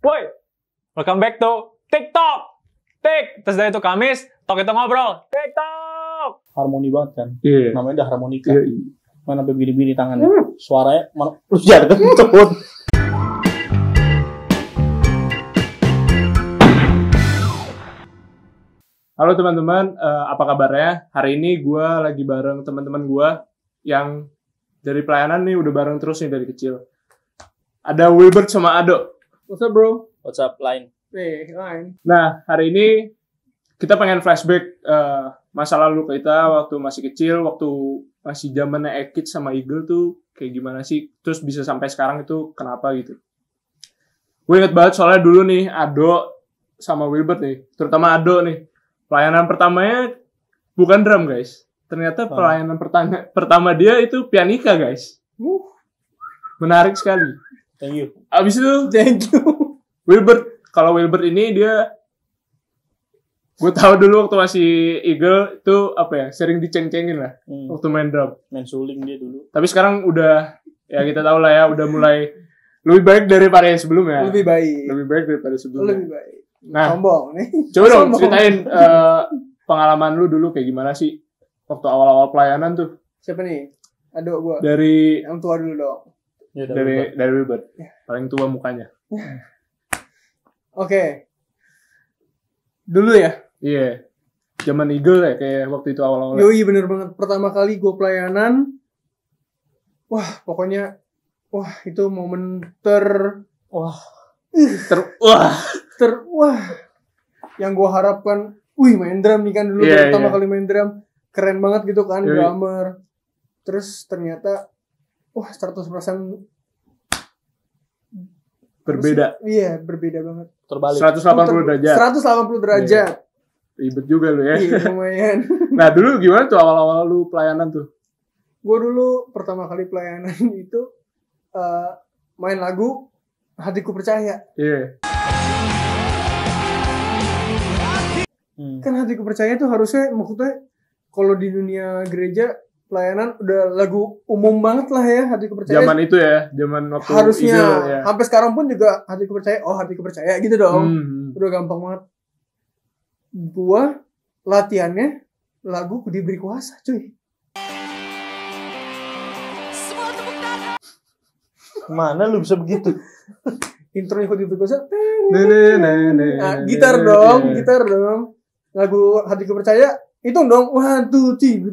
Woi, welcome back to TikTok. Terus dari itu Kamis, Tok itu ngobrol. TikTok. Harmoni banget kan. Iya. Namanya udah harmonika. Iya. Mana begini-begini tangannya. Suaranya mana jadi kentut. Halo teman-teman, apa kabarnya? Hari ini gue lagi bareng teman-teman gue yang dari pelayanan nih udah bareng terus nih dari kecil. Ada Wilbert sama Ado. What's up, bro? What's up, Line? Line. Nah, hari ini kita pengen flashback masa lalu kita waktu masih kecil, waktu masih zamannya Ekid sama Eagle tuh kayak gimana sih? Terus bisa sampai sekarang itu kenapa gitu? Gue inget banget soalnya dulu nih Ado sama Wilbert nih, terutama Ado nih. Pelayanan pertamanya bukan drum, guys. Ternyata pelayanan pertama dia itu pianika, guys. Menarik sekali. Thank you. Abis itu, Thank you. Wilbert. Kalau Wilbert ini dia, gue tahu dulu waktu masih Eagle itu apa ya, sering diceng-cengin lah waktu main drum. Main suling dia dulu. Tapi sekarang udah, ya kita tahu lah ya, udah mulai lebih baik daripada yang sebelumnya. Lebih baik. Lebih baik daripada sebelumnya. Lebih baik. Nah, Sombong nih. coba dong Sombong. ceritain pengalaman lu dulu kayak gimana sih waktu awal-awal pelayanan tuh. Siapa nih? Aduh, gua. Dari Yang tua dulu dong. Ya, dari Wilbert. Paling tua mukanya. Oke. Dulu ya? Iya. Zaman Eagle ya kayak waktu itu awal-awal. Yoi, bener banget. Pertama kali gue pelayanan. Wah, pokoknya. Wah, itu momen Wah, wah. Yang gue harapkan. Wih, main drum nih kan dulu. Iya, Pertama iya. kali main drum. Keren banget gitu kan, Yoi. drummer. Terus ternyata. Wah, 100% Berbeda. Iya, berbeda banget. terbalik. 180 derajat. 180 derajat. Ribet juga lu ya. Iya, lumayan. Nah, dulu gimana tuh awal-awal lu pelayanan tuh? Gue dulu pertama kali pelayanan itu main lagu Hatiku Percaya. Iya. Kan Hatiku Percaya tuh harusnya maksudnya kalau di dunia gereja pelayanan udah lagu umum banget lah ya Hatiku Percaya. Zaman itu ya, zaman waktu Harusnya Eagle ya. sampai sekarang pun juga Hatiku Percaya. Oh, Hatiku Percaya gitu dong. Udah gampang banget. Gua latihannya lagu Diberi Kuasa, cuy. Mana lu bisa begitu? Intro ikut Diberi Kuasa. Nah, Gitar dong. Lagu Hatiku Percaya hitung dong. 1, 2, 3.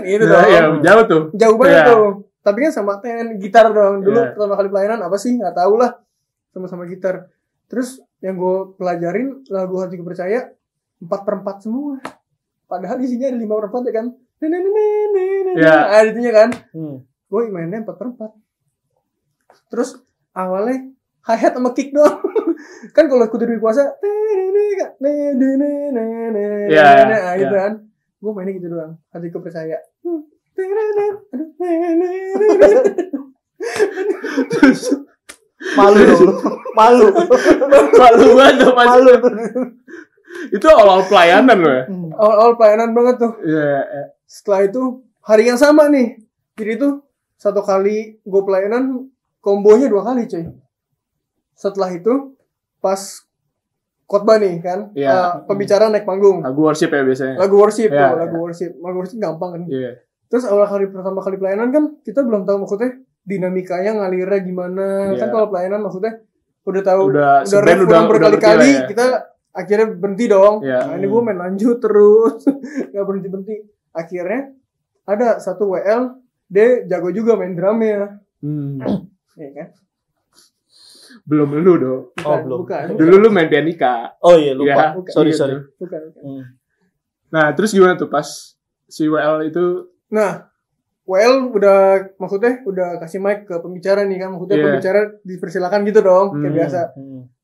Itu dong. Ya, jauh tuh. Jauh banget Iya. tuh. Tapi kan sama gitar dong. Dulu Iya. pertama kali pelayanan apa sih? Nggak tahu lah. Sama-sama gitar. Terus yang gue pelajarin lagu Hatiku Percaya 4/4 semua. Padahal isinya ada 5/4 ya kan. Iya. Ada itunya kan. Hmm. Gue mainnya 4/4. Terus awalnya hi-hat sama kick doang. Kan kalau aku Diberi Kuasa Iya, gitu iya. kan. Gue mainnya gitu doang. Hatiku Percaya. Malu dong lu. Malu. Malu banget tuh, Mas. Itu awal pelayanan lo ya? Awal pelayanan banget tuh. Iya. Setelah itu hari yang sama nih. Jadi tuh satu kali gue pelayanan kombonya 2 kali coy. Setelah itu pas khotbah nih kan, Iya. pembicara naik panggung. Lagu worship ya biasanya. Lagu worship Iya, tuh, iya. lagu worship gampang kan. Iya. Terus pertama kali pelayanan kan kita belum tahu maksudnya dinamikanya ngalirnya gimana. Iya. Kan kalau pelayanan maksudnya udah tahu Udah ref seband udah berkali-kali ngerti lah ya. kita akhirnya berhenti dong. Iya. Nah, ini gue main lanjut terus. Gak berhenti-berhenti. Akhirnya ada satu WL dia jago juga main drumnya. Iya kan? Belum lu dong. Oh, belum. Bukan. Dulu lu main pianika. Oh iya, lupa. Iya, Sorry. Bukan. Nah, terus gimana tuh pas si WL itu? Nah, WL udah maksudnya udah kasih mic ke pembicara nih kan. Maksudnya Iya. pembicara dipersilakan gitu dong. Kayak biasa.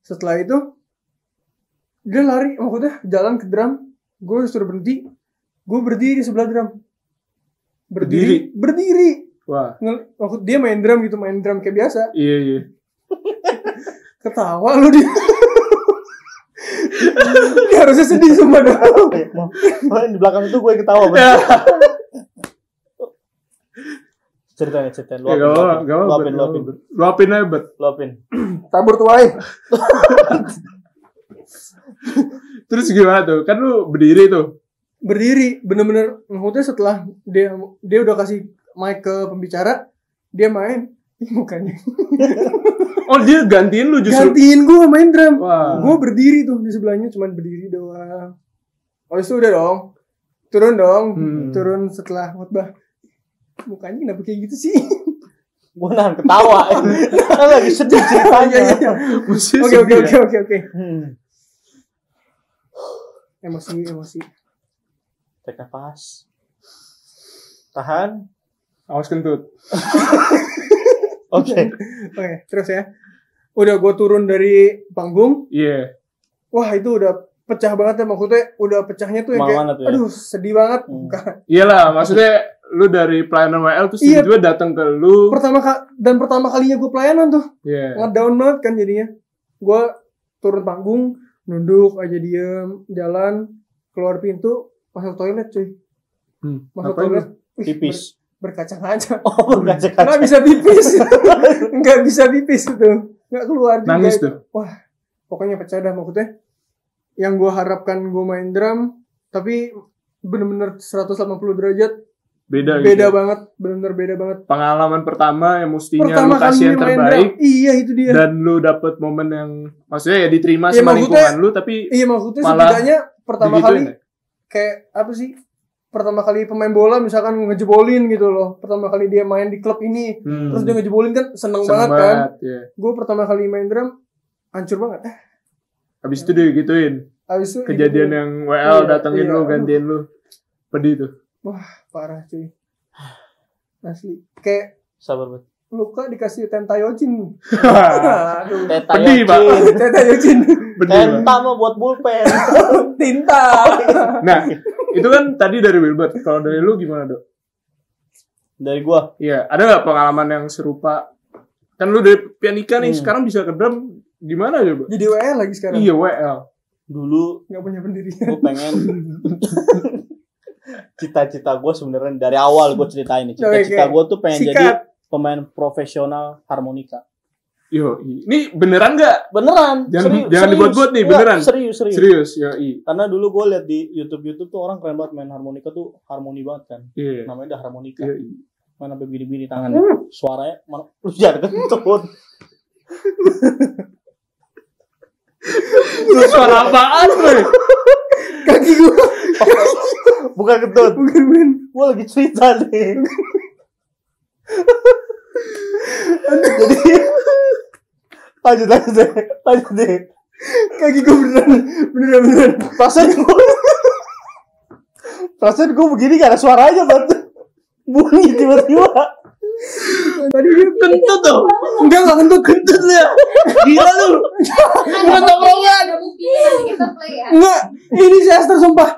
Setelah itu dia lari, maksudnya jalan ke drum. Gue suruh berhenti. Gue berdiri di sebelah drum. Berdiri. Wah. Maksud dia main drum kayak biasa. Iya. Ketawa lu dia. Dia harusnya sedih semua dong. Oh, di belakang itu gue ketawa. Ceritain. Luapin aja, Bet. Luapin. tabur tuai. Terus gimana tuh? Kan lu berdiri tuh. Berdiri, bener-bener maksudnya setelah dia udah kasih mic ke pembicara, dia main. Ih, mukanya. Oh, dia gantiin lu justru. Gantiin gue main drum. Wah. Gue berdiri tuh di sebelahnya, cuman berdiri doang. Habis itu udah dong. Turun dong. Turun setelah khotbah. Mukanya kenapa kayak gitu sih? Gue nahan ketawa. Kan lagi sedih ceritanya. Iya. Musisi Oke. Emosi. Tarik nafas. Tahan. Awas kentut. Oke. Terus ya. Udah gue turun dari panggung. Iya. Wah, itu udah pecah banget ya, maksudnya udah pecahnya tuh yang kayak Tuh, ya? aduh, sedih banget. Iyalah, maksudnya lu dari pelayanan WL terus Iya. tiba-tiba datang ke lu. Pertama kalinya gue pelayanan tuh. Iya. Ngedown banget kan jadinya. Gue turun panggung, nunduk aja diem, jalan, keluar pintu, masuk toilet cuy. Masuk Ngapain toilet. Pipis. Berkaca-kaca. Oh, berkaca-kaca. Nggak bisa pipis. Nggak bisa pipis itu. Nggak keluar juga. Nangis itu. tuh. Wah, pokoknya pecah dah maksudnya. Yang gue harapkan gue main drum, tapi bener-bener 180 derajat. Beda Banget. Bener-bener beda banget. Pengalaman pertama yang mestinya Pertama lu kasih yang kalinya main terbaik. drum. Iya, itu dia. Dan lu dapet momen yang maksudnya ya diterima Iya, sama maksudnya- lingkungan lu, tapi Iya, maksudnya malah setidaknya pertama digituin kali ya? kayak apa sih? Pertama kali pemain bola misalkan ngejebolin gitu loh. Pertama kali dia main di klub ini, terus dia ngejebolin kan seneng banget kan. Ya. Gue pertama kali main drum hancur banget. Habis itu dia gituin. Habis itu Kejadian yang WL Iya, datengin iya, lu, aduh. gantiin lu. Pedih tuh. Wah, parah cuy. Asli. Kayak Sabar banget. luka dikasih tentayocin. Aduh. Pedih, Pak. Tentayocin. Pedih, Pak. Tenta mah buat pulpen. Tinta. Nah, itu kan tadi dari Wilbert. Kalau dari lu gimana, Dok? Dari gua. Iya, ada nggak pengalaman yang serupa? Kan lu dari pianika nih, sekarang bisa ke drum. Gimana coba? Jadi WL lagi sekarang. Iya, WL. Dulu Nggak punya pendirian. gue pengen cita-cita gue sebenarnya dari awal gue ceritain nih. Cita-cita gue tuh pengen Sikat. jadi pemain profesional harmonika. Yo, ini beneran nggak? Beneran. Jangan dibuat-buat nih, Enggak, beneran. Serius. Yo, Karena dulu gue liat di YouTube tuh orang keren banget main harmonika tuh harmoni banget kan. Iya. Namanya udah harmonika. Iya. Mana sampai bini-bini tangannya. Suaranya mana lu jangan kentut. Lu suara apaan, Boy? Kaki gue. Bukan kentut. Bukan. Gue lagi cerita nih. Jadi lanjut deh. Kaki gue beneran. Perasaan gue begini gak ada suaranya banget. Bunyi tiba-tiba. Tadi dia Kentut tuh. enggak kentut lu ya. Gila lu. Udah tongkrongan. Ada buktinya nanti kita play ya. Enggak, ini saya sumpah.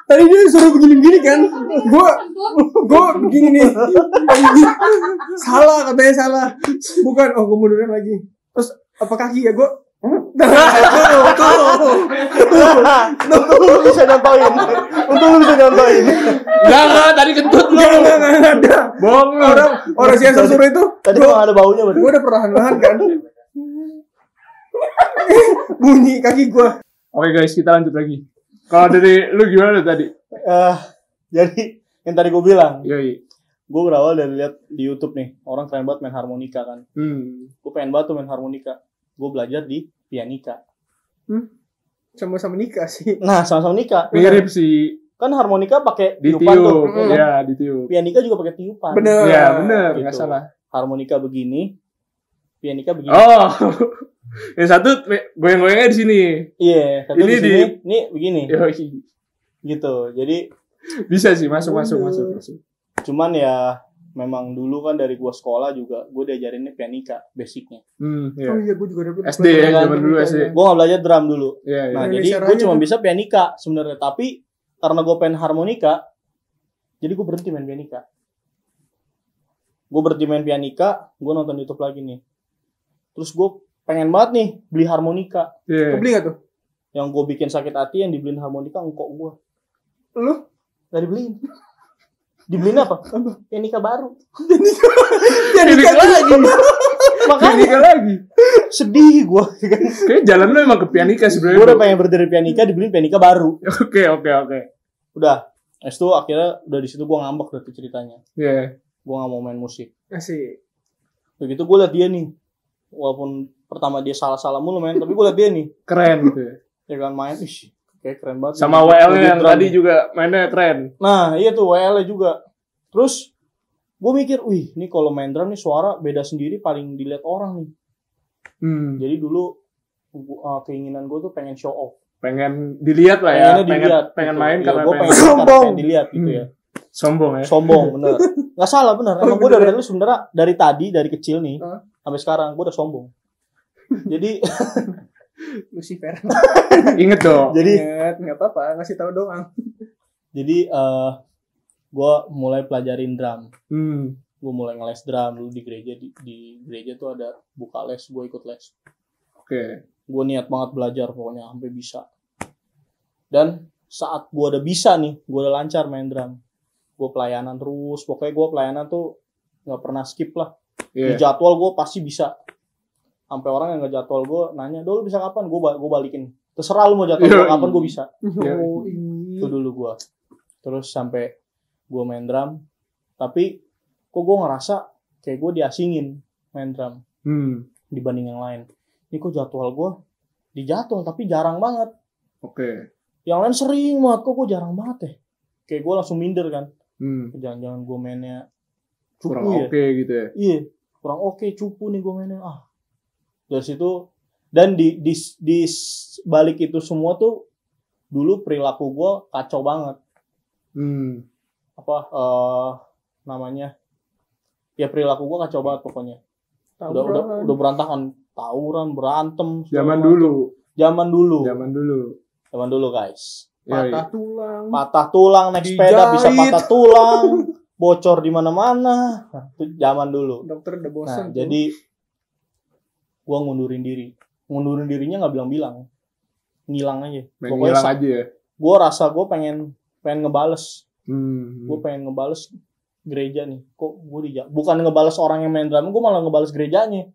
Tadi dia suruh begini-begini kan. Gue begini nih. Salah katanya salah. Bukan, gue mundurin lagi. Terus apa kaki ya gue? Untung lu bisa nyontoin. Enggak, tadi kentut lu. Enggak ada. Bohong lu. Orang si Esa suruh itu. Tadi emang ada baunya Gue berarti. udah perlahan-lahan kan. Bunyi kaki gue. Oke guys, kita lanjut lagi. Kalau dari lu gimana tadi? Jadi yang tadi gue bilang, Yoi. gue berawal dari lihat di YouTube nih, orang keren banget main harmonika kan. Hmm. Gue pengen banget tuh main harmonika. Gue belajar di pianika. Sama-sama nikah sih. Nah, sama-sama nikah. Mirip sih Kan harmonika pakai tiupan tuh. ditiup. Ya kan? Ya, ditiup. Pianika juga pakai tiupan. Bener. Iya, bener, Gitu. nggak salah. Harmonika begini, pianika begini. Oh. Yang satu goyang-goyangnya di sini. Iya, satu Ini di sini, ini begini. Yoi. Gitu. Jadi Bisa sih, masuk. cuman ya memang dulu kan dari gua sekolah juga gua diajarinnya pianika basicnya. Iya. Oh iya, gue juga udah SD ya, zaman dulu SD. Gua nggak belajar drum dulu. Iya, iya. Nah, Indonesia jadi gua Raya cuma tuh. bisa pianika sebenarnya, tapi karena gua pengen harmonika, jadi gua berhenti main pianika. Gua berhenti main pianika, gua nonton YouTube lagi nih. Terus gua pengen banget nih beli harmonika. Iya. Kau beli gak tuh? Yang gua bikin sakit hati yang dibeliin harmonika engkok gua. Lu? Gak dibeliin. Dibeliin apa? Pianika baru. Pianika lagi. Pianika lagi. Sedih gue. Kayak jalan lu emang ke pianika sebenarnya. Gue udah pengen berhenti dari pianika, dibeliin pianika baru. Oke. Udah. Habis itu akhirnya udah di situ gue ngambek dari ceritanya. Iya. Gue gak mau main musik. Asik. Begitu gue liat dia nih. Walaupun pertama dia salah-salah mulu main, tapi gue liat dia nih. Keren gitu ya. Ya kan main, kayak keren banget. Sama WL yang tadi juga mainnya keren. Nah iya tuh WL juga. Terus gue mikir, wih ini kalau main drum nih suara beda sendiri paling dilihat orang nih. Jadi dulu keinginan gue tuh pengen show off. Pengen dilihat lah ya. Pengen gitu. main Ya, karena gue pengen dilihat gitu ya. Sombong ya. Sombong bener. Gak salah bener. Emang gue dari dulu sebenernya dari kecil nih sampai sekarang gue udah sombong. Jadi Lucifer. Inget dong. Jadi nggak apa-apa, ngasih tahu doang. Jadi gue mulai pelajarin drum. Gue mulai ngeles drum dulu di gereja. Di gereja tuh ada buka les, gue ikut les. Oke. Gue niat banget belajar pokoknya sampai bisa. Dan saat gue udah bisa nih, gue udah lancar main drum. Gue pelayanan terus. Pokoknya gue pelayanan tuh nggak pernah skip lah. Di jadwal gue pasti bisa. Sampai orang yang nggak jadwal gue nanya, "Dulu bisa kapan?" Gue balikin. Terserah lu mau jadwal gue kapan, gue bisa. Itu dulu gue. Terus sampai gue main drum. Tapi kok gue ngerasa kayak gue diasingin main drum dibanding yang lain. Ini kok jadwal gue dijadwal tapi jarang banget. Oke. Yang lain sering banget, kok gue jarang banget ya. Kayak gue langsung minder kan. Jangan-jangan gue mainnya cupu kurang ya. Oke gitu ya. Iya, kurang oke, cupu nih gue mainnya. Dari situ dan di balik itu semua tuh dulu perilaku gue kacau banget. Namanya? Ya perilaku gue kacau banget pokoknya. Udah berantakan, tawuran, berantem. Zaman dulu Guys. Patah tulang naik sepeda bisa patah tulang, bocor di mana-mana. Nah, itu zaman dulu. Dokter udah bosan. Nah, jadi gua ngundurin diri. Ngundurin dirinya nggak bilang-bilang. Ngilang aja. Pokoknya ngilang aja ya. Gua rasa gua pengen ngebales. Gua pengen ngebales gereja nih. Kok gua bukan ngebales orang yang main drum, gua malah ngebales gerejanya.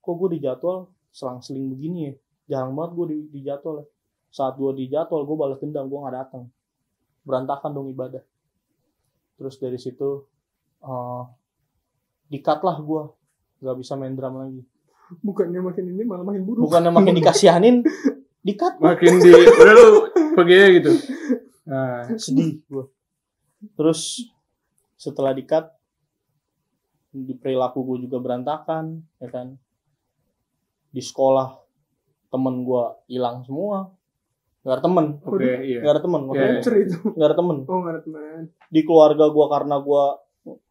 Kok gua dijadwal selang-seling begini ya. Jarang banget gua dijadwal ya. Saat gue dijadwal, gue balas dendam, gue gak datang. Berantakan dong ibadah. Terus dari situ, di-cut lah gue. Gak bisa main drum lagi. Bukannya makin ini malah makin buruk. Bukannya makin dikasihanin, di-cut. Makin udah lu pergi aja gitu. Nah. Sedih gue. Terus, setelah di-cut, di perilaku gue juga berantakan, ya kan. Di sekolah, temen gue hilang semua. Gak ada temen. Iya. Gak ada temen. Gak ada temen. Oh, gak ada temen. Di keluarga gue karena gue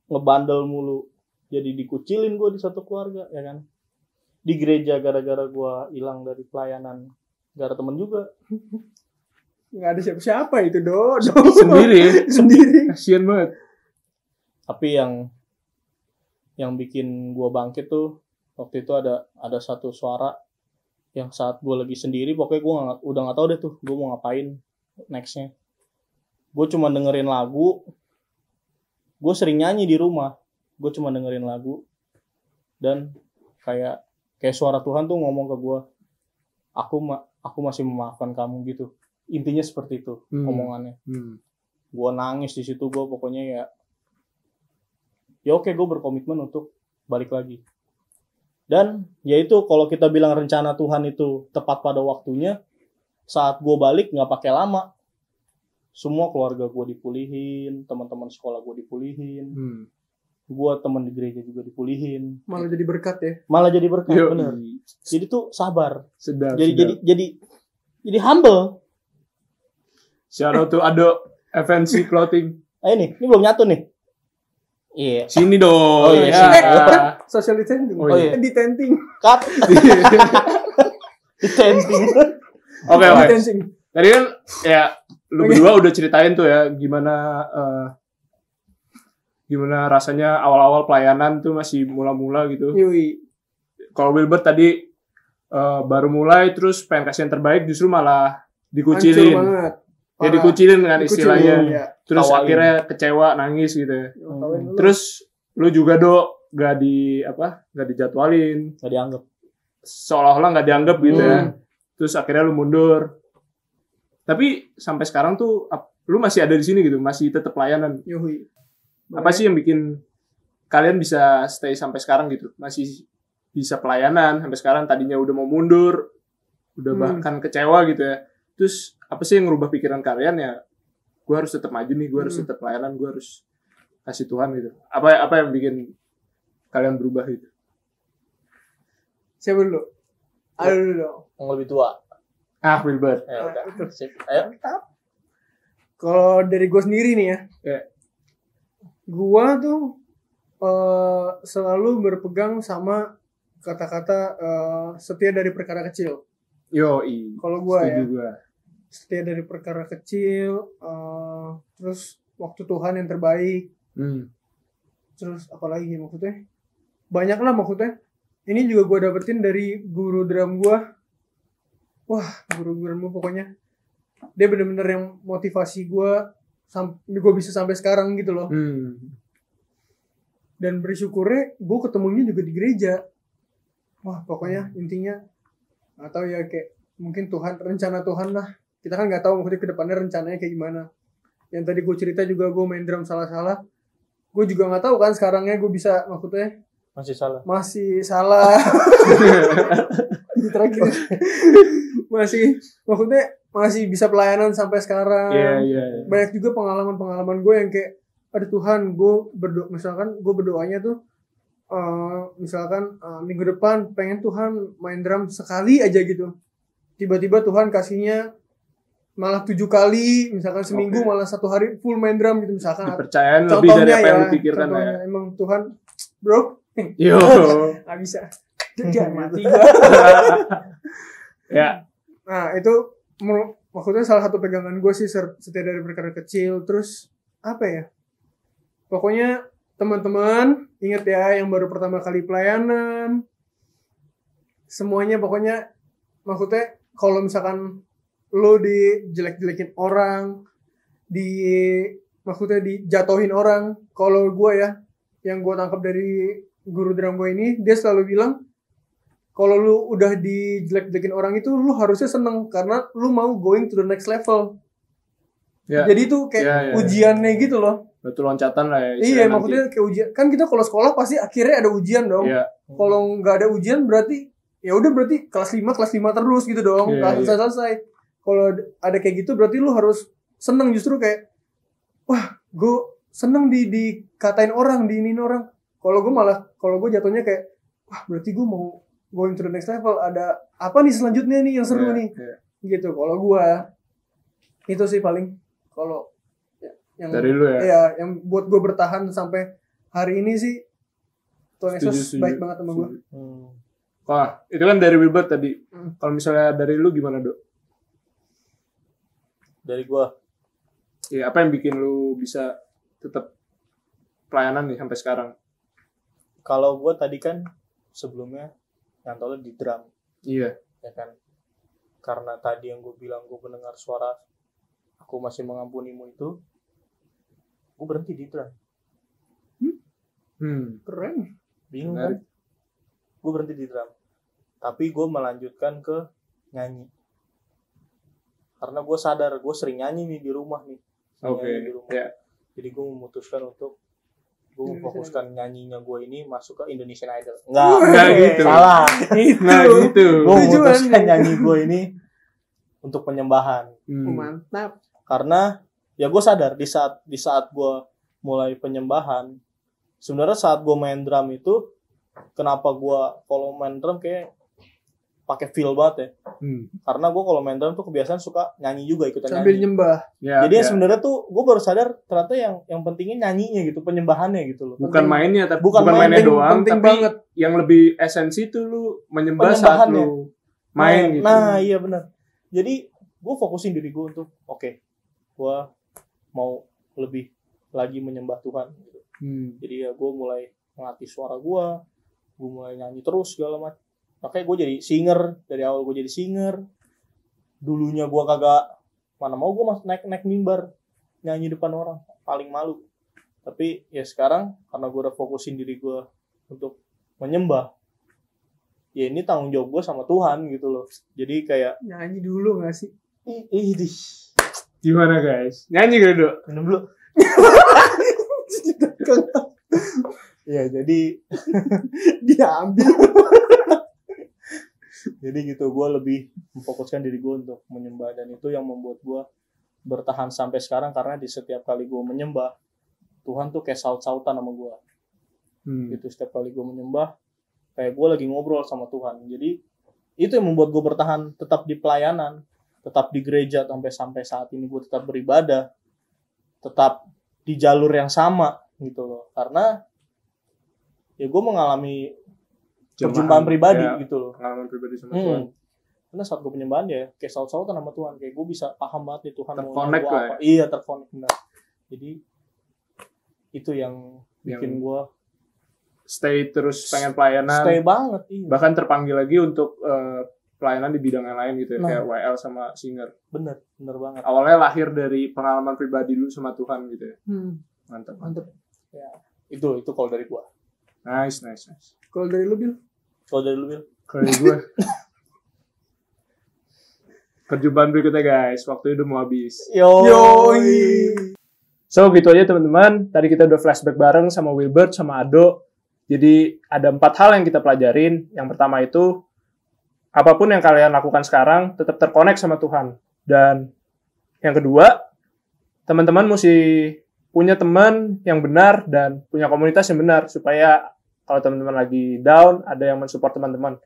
ngebandel mulu. Jadi dikucilin gue di satu keluarga, ya kan. Di gereja gara-gara gue hilang dari pelayanan. Gak ada temen juga. Gak ada siapa-siapa itu, Do. Sendiri. Kasian banget. Tapi yang bikin gue bangkit tuh, waktu itu ada satu suara yang saat gue lagi sendiri, pokoknya gue udah gak tahu deh tuh gue mau ngapain nextnya. Gue cuma dengerin lagu. Gue sering nyanyi di rumah. Gue cuma dengerin lagu. Dan kayak suara Tuhan tuh ngomong ke gue, aku masih memaafkan kamu gitu. Intinya seperti itu omongannya. Gue nangis di situ. Gue pokoknya ya oke, gue berkomitmen untuk balik lagi. Dan ya itu, kalau kita bilang rencana Tuhan itu tepat pada waktunya, saat gue balik gak pakai lama. Semua keluarga gue dipulihin, teman-teman sekolah gue dipulihin, gue teman di gereja juga dipulihin. Malah jadi berkat ya? Malah jadi berkat, bener. Jadi tuh sabar. Sedap. Jadi humble. Shout out to Ado FNC Clothing. Ini belum nyatu nih. Iya. Sini dong. Oh iya. Social distancing. Oh iya. Di tenting. Cut. Di tenting. Oke. Tadi kan ya lu berdua udah ceritain tuh ya gimana rasanya awal-awal pelayanan tuh masih mula-mula gitu. Yui. Kalau Wilbert tadi baru mulai terus pengen kasih yang terbaik justru malah dikucilin. Hancur banget. Ya dikucilin kan Dikucilin, istilahnya. ya. Terus Tawain. akhirnya kecewa, nangis gitu ya. Tawain dulu. Terus lu juga gak dijadwalin, Nggak dianggap. seolah-olah gak dianggap gitu ya. Hmm. Terus akhirnya lu mundur. Tapi sampai sekarang tuh lu masih ada di sini gitu, masih tetap pelayanan. Yuhui. Apa sih yang bikin kalian bisa stay sampai sekarang gitu? Masih bisa pelayanan sampai sekarang, tadinya udah mau mundur, udah bahkan kecewa gitu ya. Terus apa sih yang ngerubah pikiran kalian ya? Gue harus tetap maju nih, gue harus tetap pelayanan, gue harus kasih Tuhan gitu. Apa yang bikin kalian berubah gitu? Siapa dulu? Ayo dulu dong. Yang lebih tua. Wilbert. Ya udah. Sip. Ayo. Kalau dari gue sendiri nih ya, Ya. gue tuh selalu berpegang sama kata-kata setia dari perkara kecil. Yoi. Kalau gue ya, Juga. setia dari perkara kecil, terus waktu Tuhan yang terbaik, terus apalagi maksudnya, banyak lah maksudnya. Ini juga gue dapetin dari guru drum gue. Wah, guru drum gue pokoknya dia bener-bener yang motivasi gue bisa sampai sekarang gitu loh. Dan bersyukurnya gue ketemunya juga di gereja. Wah, pokoknya intinya atau ya kayak mungkin rencana Tuhan lah. Kita kan nggak tahu maksudnya ke depannya rencananya kayak gimana. Yang tadi gue cerita juga gue main drum salah-salah. Gue juga nggak tahu kan sekarangnya gue bisa maksudnya Masih salah. masih salah. Terakhir masih bisa pelayanan sampai sekarang. Iya. Banyak juga pengalaman gue yang kayak aduh Tuhan, gue berdoanya tuh misalkan minggu depan pengen Tuhan main drum sekali aja gitu. Tiba-tiba Tuhan kasihnya malah 7 kali, misalkan seminggu malah 1 hari full main drum gitu misalkan. Dipercayain lebih dari apa yang lu pikirkan ya. Emang Tuhan, bro, Yo. nggak bisa. Jangan mati gua. Ya. Nah itu maksudnya salah satu pegangan gue sih setia dari perkara kecil. Terus apa ya? Pokoknya teman-teman ingat ya yang baru pertama kali pelayanan. Semuanya pokoknya maksudnya kalau misalkan lo dijelek-jelekin orang, maksudnya dijatuhin orang. Kalau gue ya, yang gue tangkap dari guru drum gue ini, dia selalu bilang kalau lu udah dijelek-jelekin orang itu lu harusnya seneng karena lu mau going to the next level. Ya. Jadi itu kayak ujiannya gitu loh. Betul, loncatan lah ya. Iya, maksudnya kayak ujian. Kan kita kalau sekolah pasti akhirnya ada ujian dong. Iya. Kalau nggak ada ujian berarti ya udah berarti kelas 5 terus gitu dong. Nggak selesai. Kalau ada kayak gitu berarti lu harus seneng, justru kayak wah, gue seneng dikatain orang, diinin orang. Kalau gue jatuhnya kayak wah, berarti gue mau going to the next level, ada apa nih selanjutnya nih yang seru nih. Gitu kalau gue. Itu sih paling kalau yang dari lu ya. Iya, yang buat gue bertahan sampai hari ini sih Tuhan Yesus baik banget sama gue. Wah, itu kan dari Wilbert tadi. Kalau misalnya dari lu gimana, Dok? Dari gua. Ya, apa yang bikin lu bisa tetap pelayanan nih sampai sekarang? Kalau gua tadi kan sebelumnya nyantolnya di drum. Iya. Ya kan. Karena tadi yang gue bilang gue mendengar suara aku masih mengampunimu itu, gue berhenti di drum. Keren. Bingung kan? Gue berhenti di drum. Tapi gue melanjutkan ke nyanyi. Karena gue sadar gue sering nyanyi nih di rumah nih. Di rumah. Yeah. Jadi gue memutuskan untuk gue memfokuskan nyanyinya gue ini masuk ke Indonesian Idol. Enggak gitu. Salah. Nah gitu. Gue memutuskan nyanyi gue ini untuk penyembahan. Mantap. Karena ya gue sadar di saat gue mulai penyembahan, sebenarnya saat gue main drum itu, kenapa gue kalau main drum kayak pakai feel banget ya. Karena gue kalau main drum tuh kebiasaan suka nyanyi juga, ikutan sambil nyanyi. nyembah. Jadi sebenarnya tuh gue baru sadar ternyata yang pentingnya nyanyinya gitu, penyembahannya gitu loh. Bukan mainnya, tapi bukan mainnya doang, penting tapi banget. yang lebih esensi tuh lu menyembah saat lu main gitu. Nah iya benar. Jadi gue fokusin diri gue untuk gue mau lebih lagi menyembah Tuhan gitu. Jadi ya gue mulai ngelatih suara gue mulai nyanyi terus segala macam. Makanya gue jadi singer, dari awal gue jadi singer. Dulunya gue kagak mana mau gue naik mimbar nyanyi depan orang, paling malu. Tapi ya sekarang karena gue udah fokusin diri gue untuk menyembah, ya ini tanggung jawab gue sama Tuhan gitu loh. Jadi kayak nyanyi dulu nggak sih? Gimana guys? Nyanyi gak dulu? Minum dulu. Ya jadi diambil. Jadi gitu, gue lebih memfokuskan diri gue untuk menyembah, dan itu yang membuat gue bertahan sampai sekarang, karena di setiap kali gue menyembah, Tuhan tuh kayak saut-sautan sama gue. Gitu, setiap kali gue menyembah, kayak gue lagi ngobrol sama Tuhan. Jadi itu yang membuat gue bertahan tetap di pelayanan, tetap di gereja sampai saat ini gue tetap beribadah, tetap di jalur yang sama gitu loh. Karena ya gue mengalami perjumpaan pribadi ya, gitu loh. Pengalaman pribadi sama Tuhan. Karena saat gue penyembahan ya kayak saut-sautan sama Tuhan, kayak gue bisa paham banget nih Tuhan mau Terconnect gue lah apa. Iya, terconnect benar. Jadi itu yang bikin gue stay terus pengen pelayanan. stay banget. Iya. Bahkan terpanggil lagi untuk pelayanan di bidang yang lain gitu ya, Nah. kayak WL sama singer. Bener banget. Awalnya lahir dari pengalaman pribadi dulu sama Tuhan gitu ya. Mantap. Ya, itu kalau dari gue. Nice. Kalau dari lu, Bil? Kalau dari lu, Bil? Kalau dari gue. Perjumpaan berikutnya guys, waktu udah mau habis. Yoi. So gitu aja teman-teman, tadi kita udah flashback bareng sama Wilbert, sama Ado. Jadi ada 4 hal yang kita pelajarin. Yang pertama itu, apapun yang kalian lakukan sekarang, tetap terkonek sama Tuhan. Dan yang kedua, teman-teman mesti punya teman yang benar dan punya komunitas yang benar, supaya kalau teman-teman lagi down, ada yang mensupport teman-teman.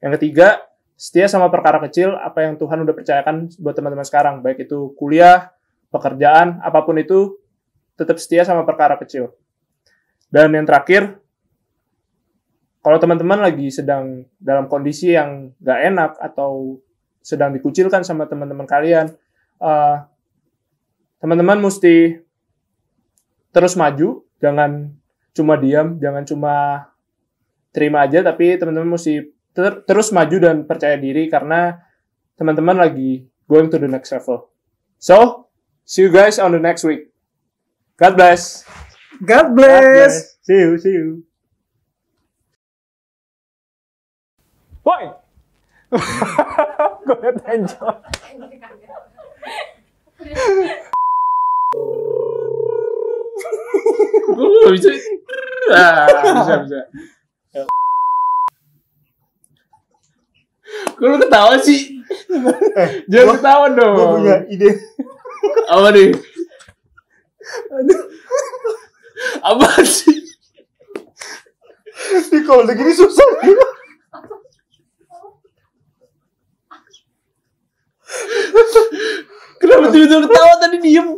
Yang ketiga, setia sama perkara kecil, apa yang Tuhan udah percayakan buat teman-teman sekarang, baik itu kuliah, pekerjaan, apapun itu, tetap setia sama perkara kecil. Dan yang terakhir, kalau teman-teman lagi sedang dalam kondisi yang gak enak atau sedang dikucilkan sama teman-teman kalian, teman-teman mesti terus maju, jangan cuma diam, jangan cuma terima aja, tapi teman-teman mesti terus maju dan percaya diri, karena teman-teman lagi going to the next level. So, see you guys on the next week. God bless. God bless. See you. Woi. Gue liat Angel. Gue bisa. Bisa. Kok lu ketawa sih? Jangan ketawa dong. Gue punya ide. Apa nih? Apa sih? Ini kalau udah gini susah. Kenapa tiba-tiba ketawa tadi diem?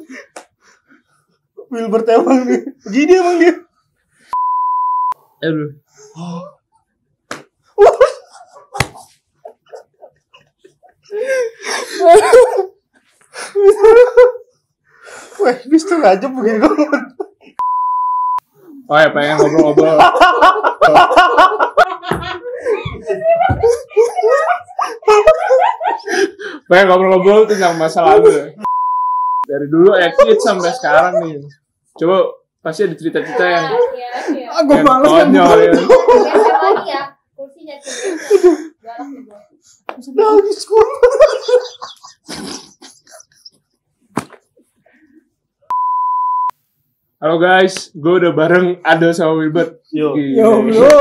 Wilbert emang nih. Begini emang dia. Aduh. Wah, bis tuh aja begini gue. Oh ya, pengen ngobrol-ngobrol. Pengen ngobrol-ngobrol tentang masa lalu ya. Dari dulu eksit sampai sekarang nih. Coba pasti ada cerita-cerita yang Gue males kan. konyol ya. lagi ya, kursinya galak nih gue. Nangis gue. Halo guys, gue udah bareng Ado sama Wilbert. Yo. Yo, bro.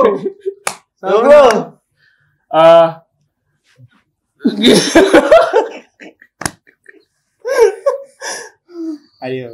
Ayo.